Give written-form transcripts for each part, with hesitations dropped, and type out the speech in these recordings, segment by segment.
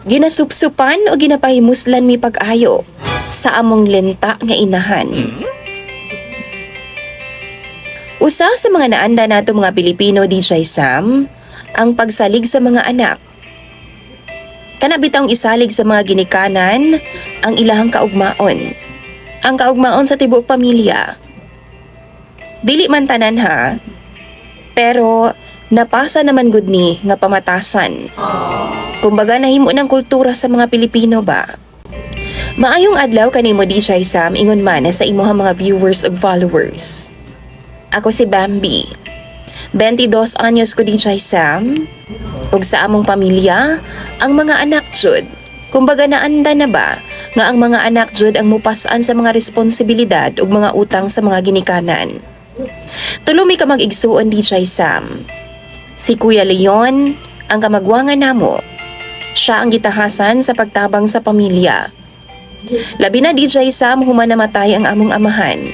Ginasupsupan o ginapahimuslan mi pag-ayo sa among lenta nga inahan. Usa sa mga naanda nato mga Pilipino, DJ Sam, ang pagsalig sa mga anak. Kanabitang isalig sa mga ginikanan ang ilahang kaugmaon. Ang kaugmaon sa tibuok pamilya. Dili man tanan ha, pero napasa naman gud ni nga pamatasan. Kumbaga nahimo ng kultura sa mga Pilipino ba? Maayong adlaw kanimo DJ Sam, ingon man sa imuhang mga viewers ug followers. Ako si Bambi. 22 anyos ko DJ Sam. Ug sa among pamilya, ang mga anak jud. Kumbaga naanda na ba nga ang mga anak jud ang mupas-an sa mga responsibilidad ug mga utang sa mga ginikanan. Tulumi ka mag-igsuon DJ Sam. Si Kuya Leon ang kamagwangan namo. Siya ang gitahasan sa pagtabang sa pamilya. Labi na DJ Sam human namatay ang among amahan.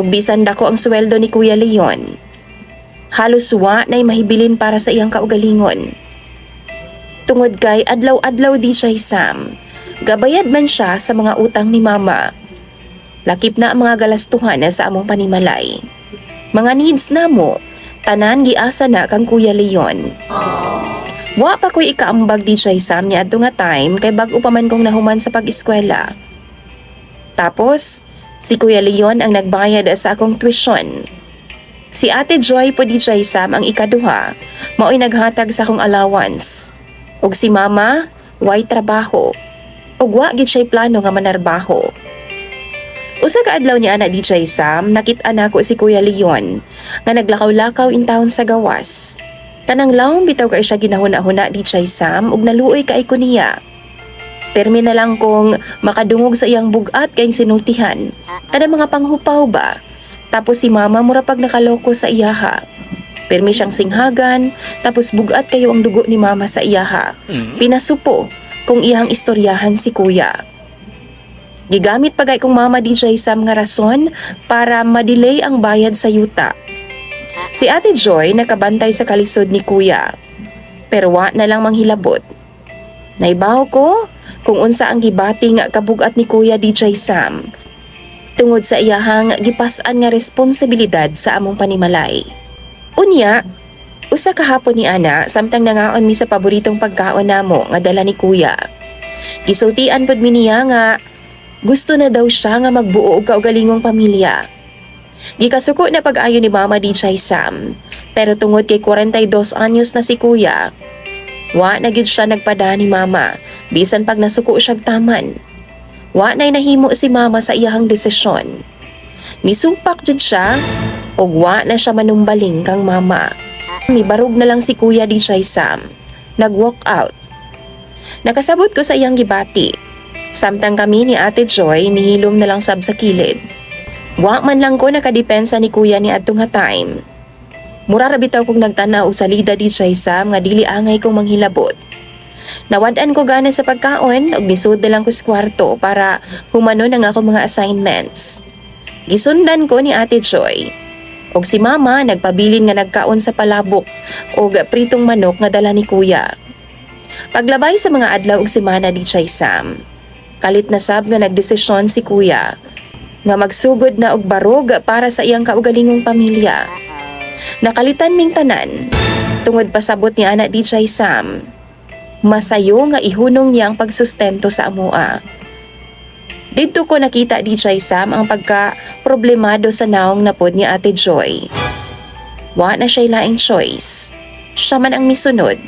Ug bisan dako ang sweldo ni Kuya Leon. Halos wa na'y mahibilin para sa iyang kaugalingon. Tungod kay adlaw-adlaw DJ Sam, gabayad man siya sa mga utang ni mama. Lakip na ang mga galastuhan na sa among panimalay. Mga needs namo, tanan giasa na kang Kuya Leon. Wa pa ko'y ikaambag DJ Sam niya adto nga time kay bag-o pa man kong nahuman sa pag-eskwela. Tapos, si Kuya Leon ang nagbayad sa akong tuition. Si Ate Joy po DJ Sam ang ikaduha, mao'y naghatag sa akong allowance. Ug si Mama, way trabaho. Ug wa gid siya'y plano nga manarbaho. Usa ka adlaw ni ana DJ Sam, nakit-an ako si Kuya Leon nga naglakaw-lakaw in town sa gawas. Kanang lawom bitaw kay siya ginahuna-huna DJ Sam ug naluoy kay ko niya. Permi na lang kong makadungog sa iyang bugat kay sinultihan. Kada mga panghupaw ba? Tapos si Mama mura pag nakaloko sa iyaha. Permi siyang singhagan, tapos bugat kayo ang dugo ni Mama sa iyaha. Pinasupo kung iyang istoryahan si Kuya. Gigamit pagay kong Mama DJ Sam nga rason para ma-delay ang bayad sa yuta. Si Ate Joy nakabantay sa kalisod ni Kuya. Pero wa na lang manghilabot. Naibaw ko kung unsa ang gibati nga kabugat ni Kuya DJ Sam. Tungod sa iyahang gipas-an nga responsibilidad sa among panimalay. Unya, usa kahapon ni ana samtang nangaon mi sa paboritong pagkaon namo nga dala ni Kuya. Gisultian pod mi niya nga gusto na daw siya nga magbuo og kaugalingong pamilya. Gikasuko na pag-ayo ni Mama DJ Sam, pero tungod kay 42 anyos na si Kuya, wa na gid siya nagpada ni Mama, bisan pag nasuko siya taman. Wa na'y nahimo si Mama sa iyahang desisyon. Misupak jud siya, ug wa na siya manumbaling kang Mama. Mibarog na lang si Kuya DJ Sam, nag-walk out. Nakasabot ko sa iyang gibati, samtang kami ni Ate Joy mihilom na lang sab sa kilid. Wa man lang ko nakadepensa ni Kuya ni adtong nga time. Mura ra bitaw kong nagtanaw og salida DJ Sam nga dili angay kong manghilabot. Nawad-an ko gana sa pagkaon ug misud na lang ko sa kwarto para humanon ang ako mga assignments. Gisundan ko ni Ate Joy. Og si Mama nagpabilin nga nagkaon sa palabok og pritong manok nga dala ni Kuya. Paglabay sa mga adlaw og semana DJ Sam, kalit na sab nga nagdesisyon si Kuya nga magsugod na og barog para sa iyang kaugalingong pamilya. Nakalitan ming tanan, tungod pasabot ni ana DJ Sam, masayo nga ihunong niya ang pagsustento sa amoa. Dito ko nakita DJ Sam ang pagka-problemado sa naong napod ni Ate Joy. Wa na siya'y laing choice. Siya man ang misunod.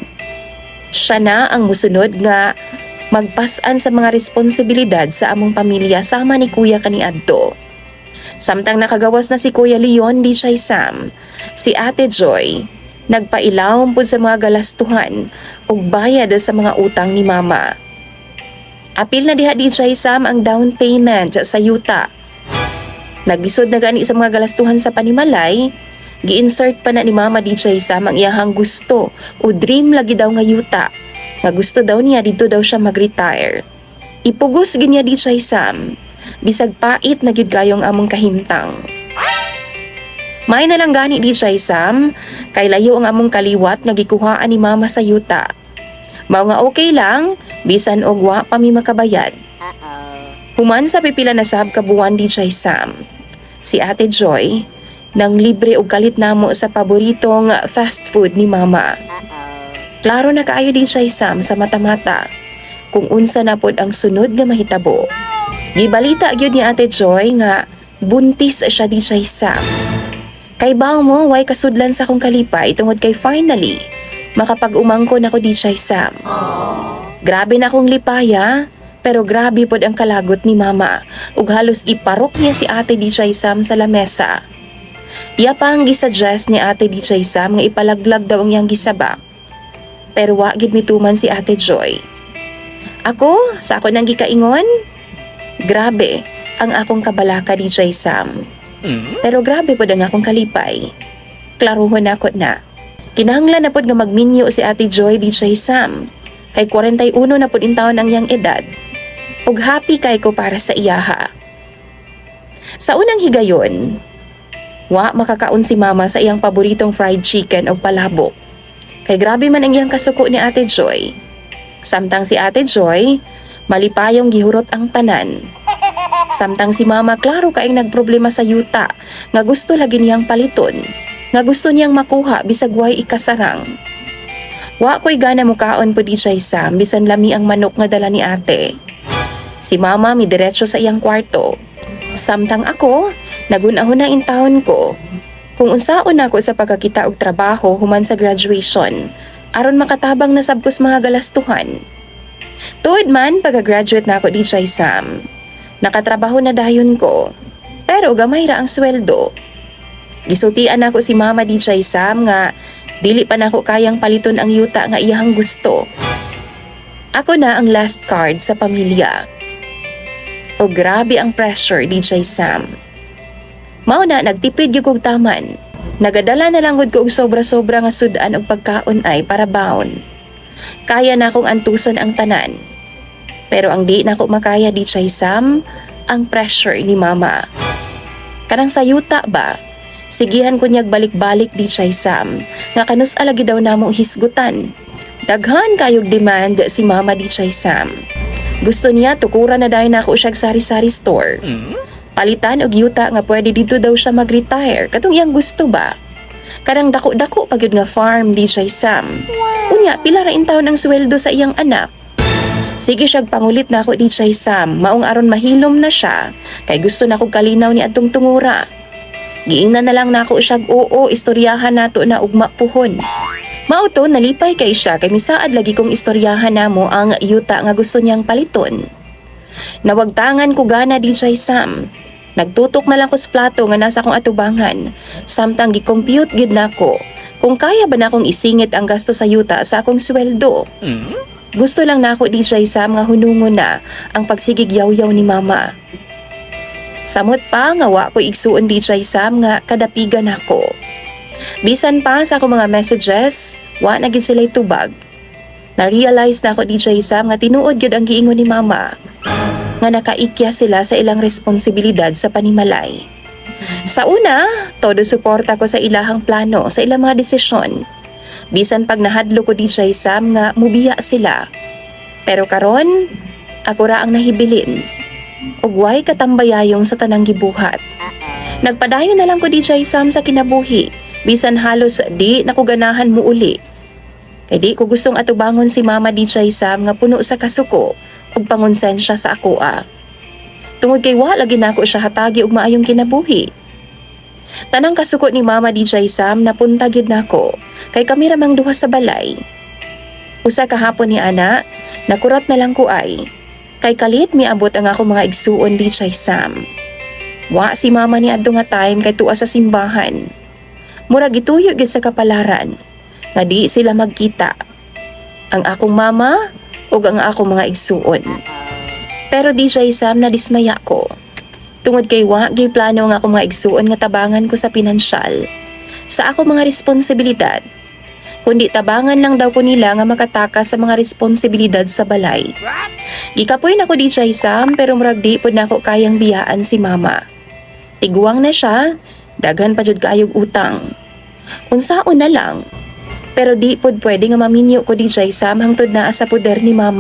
Siya na ang musunod nga magpas-an sa mga responsibilidad sa among pamilya sama ni Kuya kaniadto. Samtang nakagawas na si Kuya Leon DJ Sam, si Ate Joy nagpailawom pud sa mga galastuhan ug bayad sa mga utang ni Mama. Apil na diha DJ Sam ang down payment sa yuta. Nagisod na gani sa mga galastuhan sa panimalay, gi-insert pa na ni Mama DJ Sam ang iyahang gusto o dream lagi daw nga yuta. Nga gusto daw niya dito daw siya mag-retire. Ipugos ginya DJ Sam, bisag pait na gid gayong among kahimtang. May na lang gani DJ Sam, kay layo ang among kaliwat nga gikuhaan ni Mama sa yuta. Mao nga okay lang, Bisan og wa pa mi makabayad. Human sa pipila na sab kabuan DJ Sam, si Ate Joy nang libre og kalit namo sa paboritong fast food ni Mama. Klaro na kaayo DJ Sam sa mata-mata kung unsa na pod ang sunod nga mahitabo. Gibalita gyud ni Ate Joy nga buntis siya DJ Sam. Kay baw mo way kasudlan sa akong kalipay tungod kay finally makapag-umangkon ako DJ Sam. Grabe na akong lipaya, pero grabe pod ang kalagot ni Mama ug halos iparok niya si Ate DJ Sam sa lamesa. Iya pa ang gisuggest ni Ate DJ Sam nga ipalaglag daw ang iyang gisabak. Pero wa gid mituman si Ate Joy. Ako, sa ako nang gikaingon, grabe ang akong kabalaka DJ Sam. Pero grabe pod ang akong kalipay. Klaruhon ako na. Kinahanglan na pod nga magminyo si Ate Joy DJ Sam. Kay 41 na pod in taon ang iyang edad. Ug happy kay ko para sa iyaha. Sa unang higayon, wa makakaon si Mama sa iyang paboritong fried chicken o palabok. Kay grabe man ang iyang kasuko ni Ate Joy. Samtang si Ate Joy, malipayong gihurot ang tanan. Samtang si Mama klaro kaing nagproblema sa yuta nga gusto lagi niyang paliton, nga gusto niyang makuha bisag way ikasarang. Wa ko'y gana mukaon po DJ Sam bisan lami ang manok nga dala ni ate. Si Mama midiretso sa iyang kwarto. Samtang ako, nagunahon na in taon ko. Kung unsaon ako sa pagkakita og trabaho human sa graduation, aron makatabang na sabkos mga galastuhan. Tuod man pagka-graduate na ako DJ Sam, nakatrabaho na dayon ko, pero gamay ra ang sweldo. Gisultian ako si Mama DJ Sam nga dili pa nako kayang paliton ang yuta nga iyahang gusto. Ako na ang last card sa pamilya. O grabe ang pressure DJ Sam. Mao na nagtipid gyud kog taman. Nagadala na lang gud ko og sobra-sobra nga sudan og pagkaon ay para baon. Kaya na akong antuson ang tanan. Pero ang di na ko makaya DJ Sam, ang pressure ni Mama. Kanang sayuta ba? Sigihan ko niyag balik-balik DJ Sam, nga kanus alagi daw namo hisgutan. Daghan kayog demand si Mama DJ Sam. Gusto niya tukuran na dayon ako siyag sari-sari store. Palitan og yuta nga pwede dito daw siya mag-retire. Katong iyang gusto ba? Karang dako-dako pa gyud nga farm DJ Sam. Unya pila ra in taon ang sweldo sa iyang anak. Sige siyag pangulit na ako DJ Sam, maong aron mahilom na siya kay gusto na kog kalinaw ni adtong tungura. Giingnan na lang nako siyag oo, istoryahan nato na ugma puhon. Mauto nalipay kay siya kay misaad lagi kong istoryahan namo ang yuta nga gusto niyang paliton. Nawagtangan ko gana DJ Sam. Nagtutok na lang ko sa plato nga nasa akong atubangan. Samtang gi-compute gid nako kung kaya ba na akong isingit ang gasto sa yuta sa akong sweldo. Gusto lang nako DJ Sam nga hunungon na ang pagsigig yaw-yaw ni Mama. Samot pa nga wa ko igsuon DJ Sam nga kadapigan ako. Bisan pa sa akong mga messages, wa na gyud sila'y tubag. Na-realize na ako DJ Sam nga tinuod gyud ang giingon ni Mama. Nga nakaikya sila sa ilang responsibilidad sa panimalay. Sa una, todo suporta ko sa ilahang plano, sa ilang mga desisyon. Bisan pag nahadlo ko DJ Sam nga mubiya sila. Pero karon, ako ra ang nahibilin. Ugway katambayayong sa tanang gibuhat. Nagpadayon na lang ko DJ Sam sa kinabuhi. Bisan halos di nakuganahan mo uli. Kay di ko gustong atubangon si Mama DJ Sam nga puno sa kasuko ug pangonsensya sa ako Tungod kay wa lagi nako siya hatagi og maayong kinabuhi. Tanang kasuko ni Mama DJ Sam napunta gid nako kay kami ramang duha sa balay. Usa ka hapon ni ana, nakurat na lang ko ay kay kalit miabot ang ako mga igsuon DJ Sam. Wa si Mama ni adto nga time kay tuwa sa simbahan. Murag gituyo gid sa kapalaran nga di sila magkita. Ang akong mama ug ang akong mga igsuon. Pero DJ Sam na dismaya ko. Tungod kay wa gyud plano nga akong mga igsuon nga tabangan ko sa pinansyal. Sa akong mga responsibilidad. Kundi tabangan lang daw ko nila nga makatakas sa mga responsibilidad sa balay. Gikapoy na ko DJ Sam pero murag di pod nako kayang biyaan si Mama. Tiguang na siya. Daghan pa jud kaayog utang. Unsaon na lang. Pero di pod pwede nga maminyo ko DJ Sam hangtod naa sa poder ni Mama.